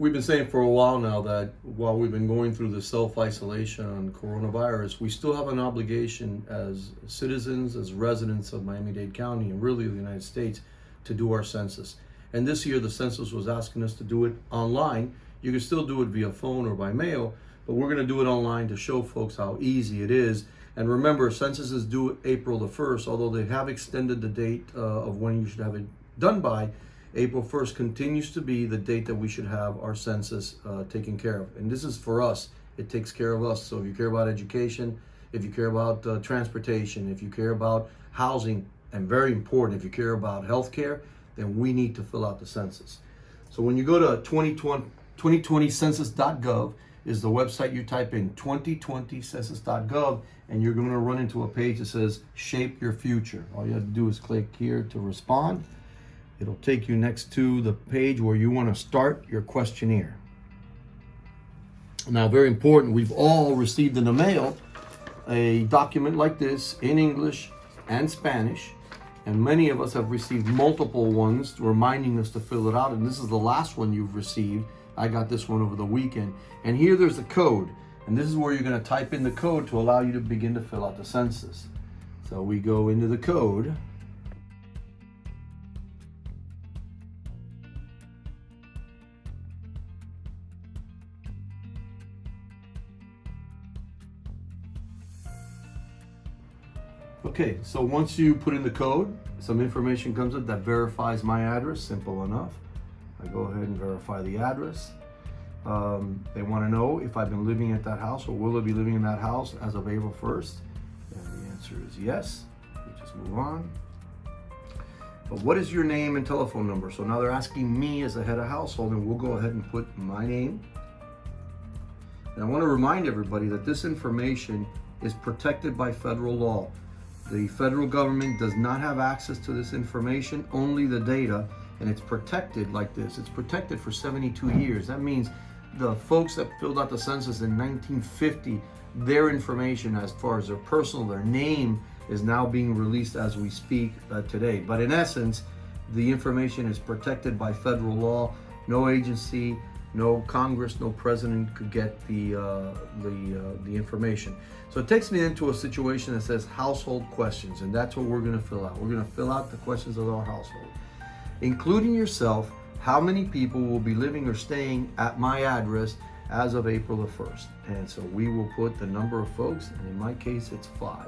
We've been saying for a while now that while we've been going through the self-isolation on coronavirus, we still have an obligation as citizens, as residents of Miami-Dade County, and really the United States, to do our census. And this year, the census was asking us to do it online. You can still do it via phone or by mail, but we're going to do it online to show folks how easy it is. And remember, census is due April the 1st, although they have extended the date of when you should have it done by. April 1st continues to be the date that we should have our census taken care of. And this is for us. It takes care of us. So if you care about education, if you care about transportation, if you care about housing, and very important, if you care about healthcare, then we need to fill out the census. So when you go to 2020census.gov is the website. You type in 2020census.gov and you're going to run into a page that says shape your future. All you have to do is click here to respond. It'll take you next to the page where you want to start your questionnaire. Now, very important, we've all received in the mail a document like this in English and Spanish, and many of us have received multiple ones reminding us to fill it out, and this is the last one you've received. I got this one over the weekend, and here there's the code, and this is where you're going to type in the code to allow you to begin to fill out the census. So we go into the code. Okay, so once you put in the code, some information comes up that verifies my address. Simple enough. I go ahead and verify the address. They want to know if I've been living at that house or will I be living in that house as of April 1st. And the answer is yes. We just move on. But what is your name and telephone number? So now they're asking me as the head of household, and we'll go ahead and put my name. And I want to remind everybody that this information is protected by federal law. The federal government does not have access to this information, only the data, and it's protected like this. It's protected for 72 years. That means the folks that filled out the census in 1950, their information as far as their personal, their name is now being released as we speak today. But in essence, the information is protected by federal law. No agency, no Congress, no president could get the information. So it takes me into a situation that says household questions, and that's what we're going to fill out. We're going to fill out the questions of our household, including yourself. How many people will be living or staying at my address as of April the 1st? And so we will put the number of folks, and in my case, it's 5.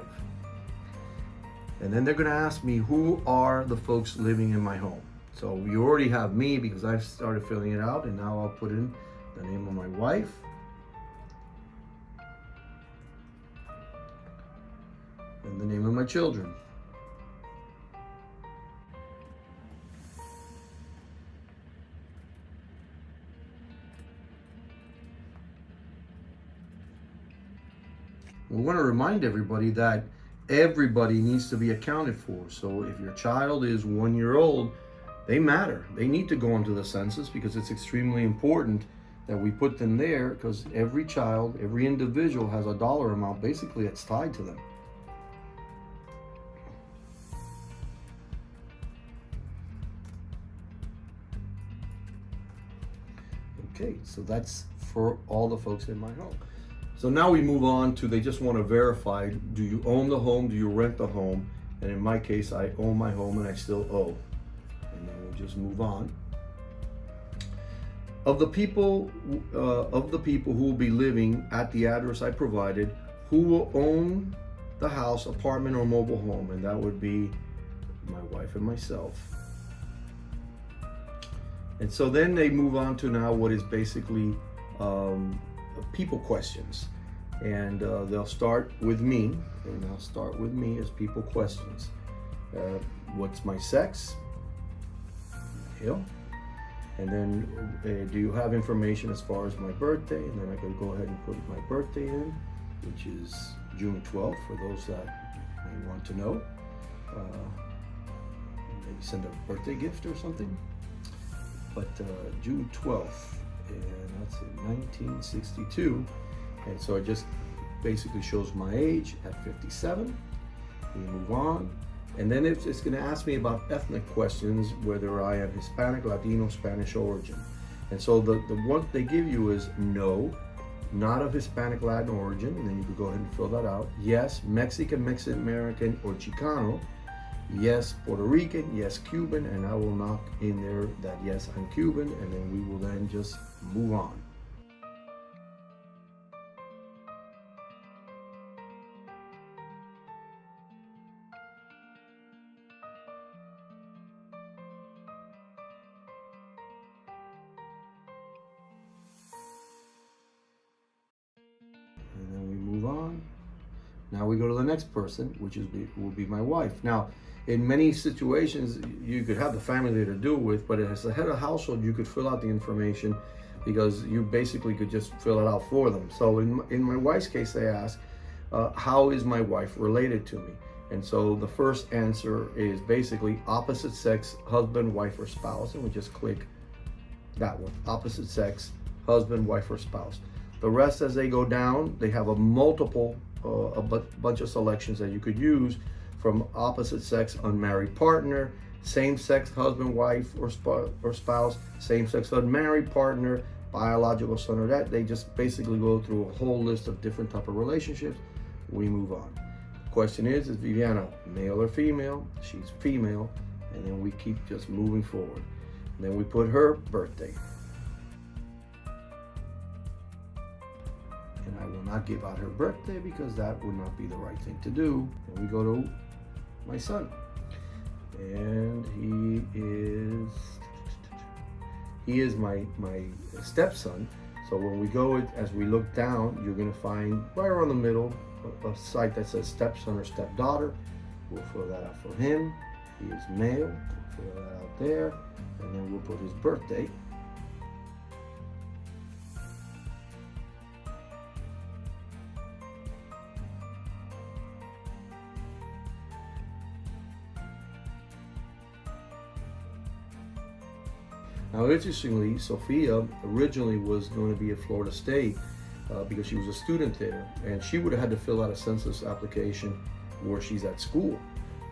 And then they're going to ask me who are the folks living in my home. So you already have me because I've started filling it out, and now I'll put in the name of my wife, and the name of my children. We want to remind everybody that everybody needs to be accounted for. So if your child is 1 year old, they matter. They need to go onto the census because it's extremely important that we put them there, because every child, every individual has a dollar amount basically that's tied to them. Okay, so that's for all the folks in my home. So now we move on to, they just want to verify, do you own the home, do you rent the home? And in my case, I own my home and I still owe. And then we'll just move on. Of the people who will be living at the address I provided, who will own the house, apartment, or mobile home? And that would be my wife and myself. And so then they move on to now what is basically people questions. And they'll start with me, and I'll start with me as people questions. What's my sex? Male. And then do you have information as far as my birthday? And then I can go ahead and put my birthday in, which is June 12th, for those that may want to know. Maybe send a birthday gift or something. But June 12th, and that's in 1962. And so it just basically shows my age at 57. We move on. And then it's going to ask me about ethnic questions, whether I am Hispanic, Latino, Spanish origin. And so the one they give you is no, not of Hispanic Latin origin, and then you could go ahead and fill that out. Yes, Mexican, Mexican American, or Chicano. Yes, Puerto Rican. Yes, Cuban, and I will knock in there that yes, I'm Cuban, and then we will then just move on. And then we move on. Now we go to the next person, which will be my wife. Now, in many situations, you could have the family there to do it with, but as the head of household, you could fill out the information because you basically could just fill it out for them. So in my wife's case, they ask, how is my wife related to me? And so the first answer is basically opposite sex, husband, wife, or spouse. And we just click that one, opposite sex, husband, wife, or spouse. The rest, as they go down, they have a bunch of selections that you could use, from opposite sex, unmarried partner, same sex, husband, wife, or spouse, same sex, unmarried partner, biological son, or that. They just basically go through a whole list of different type of relationships. We move on. The question is Viviana male or female? She's female, and then we keep just moving forward. And then we put her birthday. And I will not give out her birthday because that would not be the right thing to do. And we go to my son, and he is my stepson. So when we go, as we look down, you're going to find right around the middle a site that says stepson or stepdaughter. We'll fill that out for him. He is male. We'll fill that out there, and then we'll put his birthday. Now, interestingly, Sophia originally was going to be at Florida State because she was a student there, and she would have had to fill out a census application where she's at school.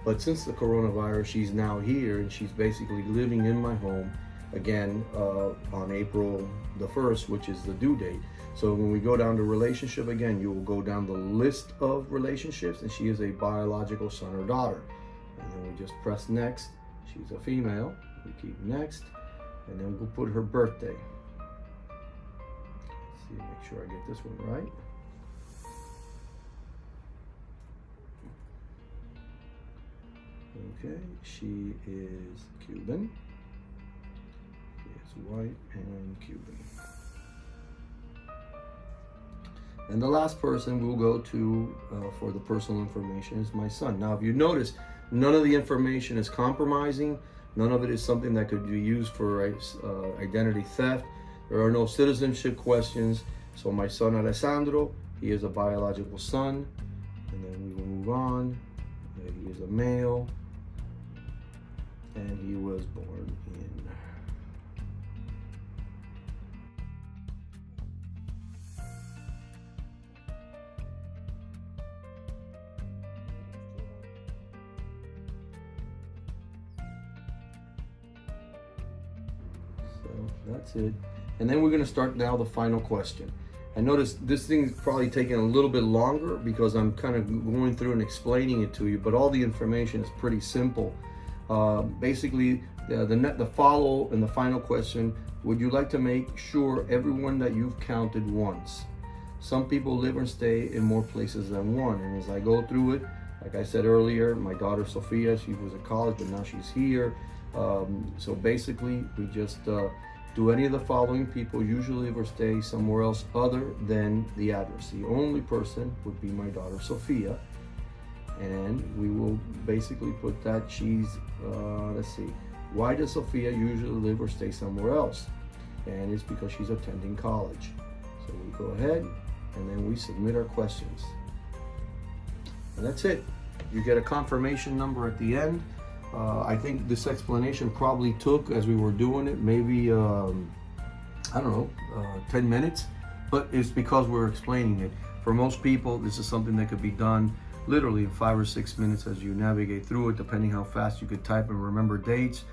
But since the coronavirus, she's now here, and she's basically living in my home again on April the 1st, which is the due date. So when we go down to relationship again, you will go down the list of relationships, and she is a biological son or daughter. And then we just press next. She's a female. We keep next. And then we'll put her birthday. Let's see, make sure I get this one right. Okay, she is Cuban. She is white and Cuban. And the last person we'll go to for the personal information is my son. Now, if you notice, none of the information is compromising. None of it is something that could be used for identity theft. There are no citizenship questions. So my son Alessandro, he is a biological son. And then we will move on. He is a male. And he was born in... That's it. And then we're going to start now the final question. And notice this thing is probably taking a little bit longer because I'm kind of going through and explaining it to you, but all the information is pretty simple. Basically, the follow and the final question, would you like to make sure everyone that you've counted once? Some people live and stay in more places than one. And as I go through it, like I said earlier, my daughter Sophia, she was at college, but now she's here. So basically, we just do any of the following people usually live or stay somewhere else other than the address. The only person would be my daughter Sophia, and we will basically put that she's, let's see, why does Sophia usually live or stay somewhere else? And it's because she's attending college. So we go ahead and then we submit our questions. And that's it. You get a confirmation number at the end. I think this explanation probably took, as we were doing it, maybe, I don't know, 10 minutes, but it's because we're explaining it. For most people, this is something that could be done literally in 5 or 6 minutes as you navigate through it, depending how fast you could type and remember dates.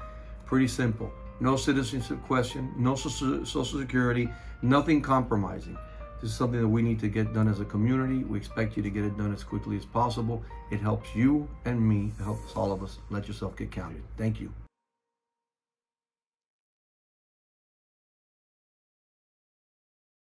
Pretty simple. no citizenship question, no social security, nothing compromising. This is something that we need to get done as a community. We expect you to get it done as quickly as possible. It helps you and me, it helps all of us. Let yourself get counted. Thank you.